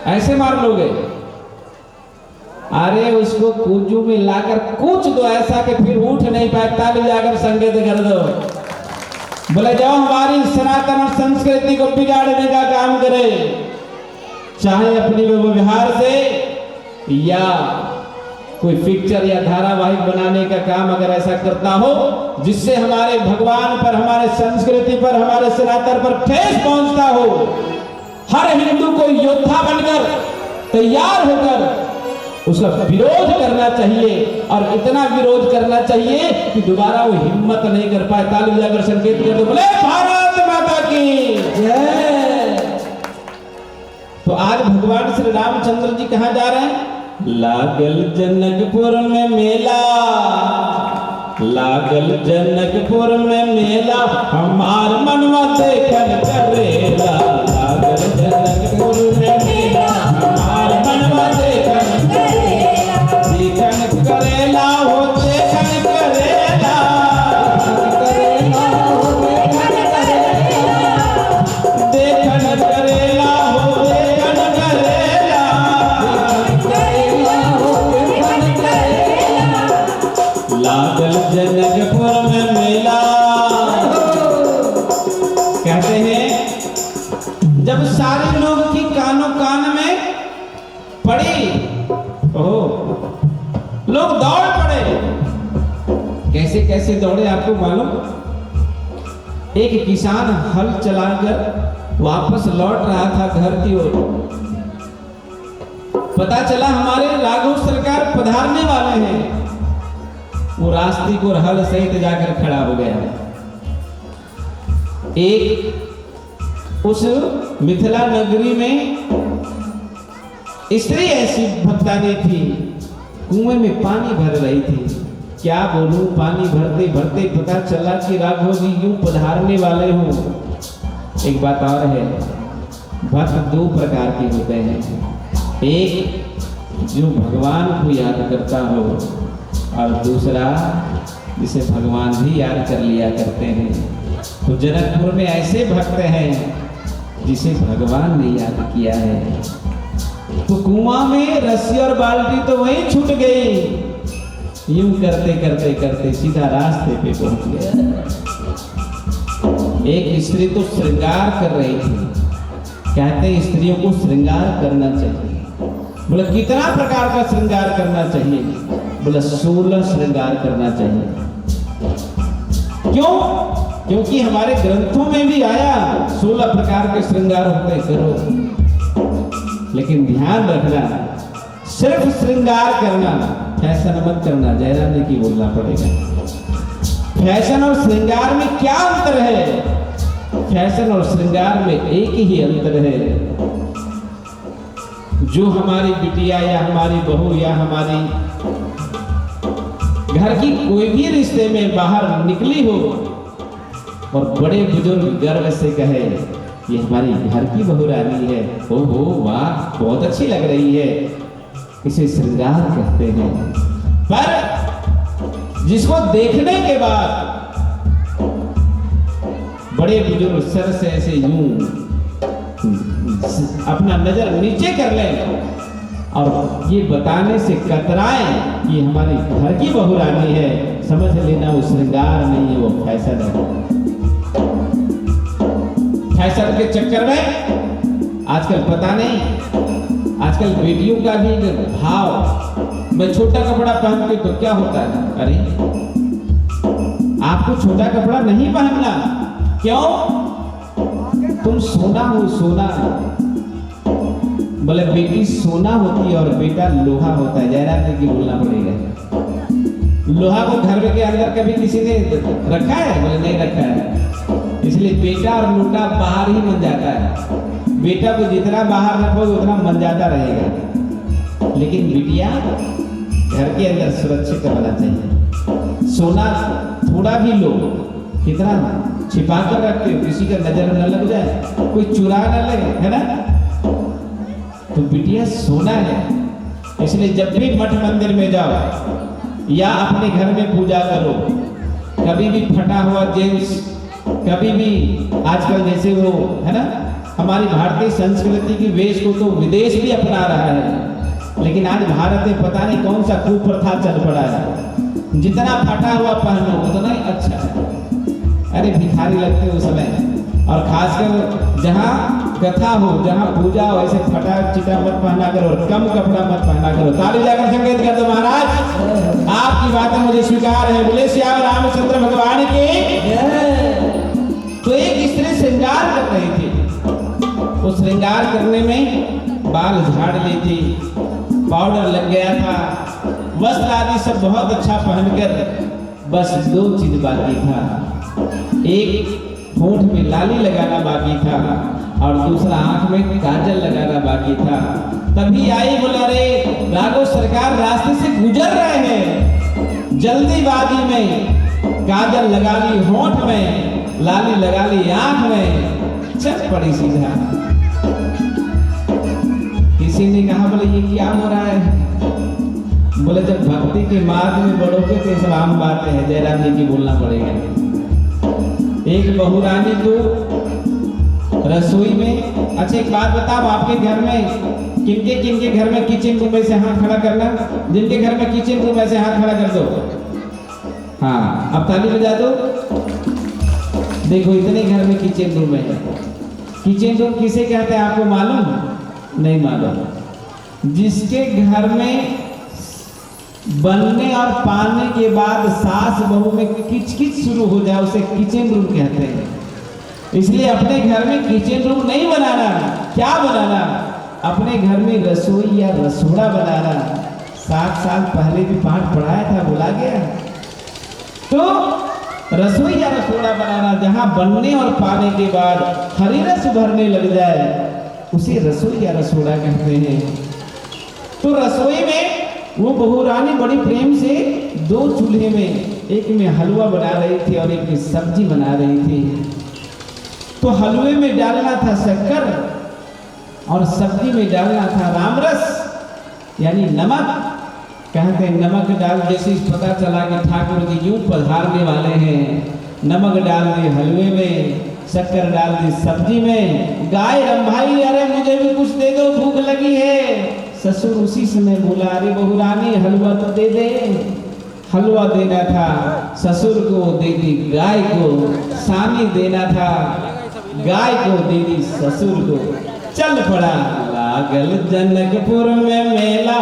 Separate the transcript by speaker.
Speaker 1: ऐसे मार लोगे? अरे उसको कुंजू में लाकर कूच दो ऐसा कि फिर उठ नहीं पाए, ताली जाकर संकेत कर दो। बोले जाओ हमारी सनातन और संस्कृति को बिगाड़ने का काम करे, चाहे अपने व्यवहार से या कोई पिक्चर या धारावाहिक बनाने का काम अगर ऐसा करता हो जिससे हमारे भगवान पर, हमारे संस्कृति पर, हमारे सनातन पर ठेस पहुंचता हो, हर हिंदू को योद्धा बनकर तैयार होकर उसका विरोध करना चाहिए और इतना विरोध करना चाहिए कि दोबारा वो हिम्मत नहीं कर पाए। ताली बजाकर संकेत कर दो, बोले भारत माता की जय। तो आज भगवान श्री रामचंद्र जी कहां जा रहे हैं? लागल जनकपुर में मेला, लागल जनकपुर में मेला, हमार मनवा देखन करेला। लागल जनकपुर में मेला, हमार मनवा देखन करेला। देखन करेला हो देखन करेला, करेला हो देखन करेला, देखन करेला हो देखन करेला, करेला हो देखन करेला। लागल जनकपुर में मेला। कहते हैं जब सारे लोग की कानों कान में पड़ी, लोग दौड़ पड़े। कैसे कैसे दौड़े आपको मालूम? एक किसान हल चलाकर वापस लौट रहा था घर की ओर, पता चला हमारे राघव सरकार पधारने वाले हैं। वो रास्ते को हल सहित जाकर खड़ा हो गया। एक उस मिथिला नगरी में स्त्री ऐसी भक्तानी थी, कुएं में पानी भर रही थी। क्या बोलूं, पानी भरते भरते पता चला कि राघव जी यूं पधारने वाले हों। एक बात और है, भक्त दो प्रकार के होते हैं, एक जो भगवान को याद करता हो और दूसरा जिसे भगवान भी याद कर लिया करते हैं। तो जनकपुर में ऐसे भक्त हैं जिसे भगवान ने याद किया है। तो कुआं में रस्सी और बाल्टी तो वहीं छूट गई, यूं करते करते करते सीधा रास्ते पे पहुंच गया। एक स्त्री तो श्रृंगार कर रही थी। कहते हैं स्त्रियों को श्रृंगार करना चाहिए। बोला कितना प्रकार का श्रृंगार करना चाहिए? बोला 16 श्रृंगार करना चाहिए। क्यों? क्योंकि हमारे ग्रंथों में भी आया 16 प्रकार के श्रृंगार होते करो। लेकिन ध्यान रखना, सिर्फ श्रृंगार करना, फैशन मत करना। जयराम जी की बोलना पड़ेगा। फैशन और श्रृंगार में क्या अंतर है? फैशन और श्रृंगार में एक ही अंतर है, जो हमारी बिटिया या हमारी बहू या हमारी घर की कोई भी रिश्ते में बाहर निकली हो और बड़े बुजुर्ग गर्व से कहे ये हमारी घर की बहू रानी है, ओहो वाह बहुत अच्छी लग रही है, इसे श्रृंगार कहते हैं। पर जिसको देखने के बाद बड़े बुजुर्ग सर से ऐसे यूं अपना नजर नीचे कर लें और ये बताने से कतराएं कि हमारी घर की बहू रानी है, समझ लेना वो श्रृंगार नहीं है, वो फैशन है। फैशन के चक्कर में आजकल पता नहीं, आजकल बेटियों का भी भाव, मैं छोटा कपड़ा पहन के तो क्या होता है? अरे आपको छोटा कपड़ा नहीं पहनना, क्यों? तुम सोना हो, सोना। बोले बेटी सोना होती है और बेटा लोहा होता है। जयराम जी की बोलना पड़ेगा। लोहा को घर के अंदर कभी किसी ने रखा है? बोले नहीं रखा है। इसलिए बेटा और लोटा बाहर ही मन जाता है। बेटा को जितना बाहर रखोगे उतना मन जाता रहेगा, लेकिन बिटिया घर के अंदर सुरक्षित रहना चाहिए। सोना थोड़ा भी लो, कितना छिपा कर रखते हो, किसी का नजर न लग जाए, कोई चुरा न लगे, है ना? तो बिटिया सोना है। इसलिए जब भी मठ मंदिर में जाओ या अपने घर में पूजा करो, कभी भी फटा हुआ जींस, कभी भी आजकल जैसे वो है ना हमारी भारतीय संस्कृति की वेश को तो विदेश भी अपना रहा है, लेकिन आज भारत में पता नहीं कौन सा कुप्रथा चल पड़ा है। जितना फटा हुआ पहनो उतना ही अच्छा है। अरे भिखारी लगते हो उस समय, और खासकर जहाँ कथा हो, जहाँ पूजा हो, ऐसे फटा चिटा मत पहना करो, कम कपड़ा मत पहना करो। ताली जाकर संकेत कर दो महाराज, आपकी बातें मुझे स्वीकार है। बोले श्याम रामचंद्र भगवान के। तो एक स्त्री श्रृंगार कर रही थी, वो श्रृंगार करने में बाल झाड़ ली थी, पाउडर लग गया था, वस्त्र आदि सब बहुत अच्छा पहनकर बस दो चीज बाकी था। एक होंठ में लाली लगाना बाकी था और दूसरा आंख में काजल लगाना बाकी था। तभी आई, बोला रे राघव सरकार रास्ते से गुजर रहे हैं, जल्दीबाजी में काजल लगा ली होंठ में, लाली लगा ली आंख में, चल पड़ी सीधा। किसी ने कहा बोले ये क्या हो रहा है? बोले जब भक्ति के मार्ग में बढ़ोगे तो सब आम बातें हैं, जयराम जी की बोलना पड़ेगा। एक बहुरानी तो रसोई में, अच्छा एक बात बताओ, आपके घर में किनके घर में किचन रूम में से हाथ खड़ा करना, जिनके घर में किचन रूम में से हाथ खड़ा कर दो। हाँ अब ताली बजा दो। देखो इतने घर में किचन रूम है। किचन रूम किसे कहते हैं आपको मालूम? नहीं मालूम। जिसके घर में बनने और पालने के बाद सास बहू में किचकिच शुरू हो जाए उसे किचन रूम कहते हैं। इसलिए अपने घर में किचन रूम नहीं बनाना। क्या बनाना? अपने घर में रसोई या रसोड़ा बनाना। 7 साल पहले भी पाठ पढ़ाया था, भुला गया? तो रसोई या रसोड़ा बनाना, जहां बनने और पाने के बाद हरी रस भरने लग जाए उसे रसोई या रसोड़ा कहते हैं। तो रसोई में वो बहुरानी बड़ी प्रेम से 2 चूल्हे में, एक में हलवा बना रही थी और एक में सब्जी बना रही थी। तो हलवे में डालना था शक्कर और सब्जी में डालना था रामरस यानी नमक। कहते हैं नमक डाल, जैसे पता चला कि ठाकुर जी यूं पधारने वाले हैं, नमक डाल दी हलवे में, शक्कर डाल दी सब्जी में। गाय रंभाई, अरे मुझे भी कुछ दे दो, भूख लगी है। ससुर उसी समय बोला, अरे बहुरानी हलवा तो दे दे। हलवा देना था ससुर को, दे दी गाय को। सानी देना था गाय को, दे दी ससुर को। चल पड़ा लागल जनकपुर में मेला।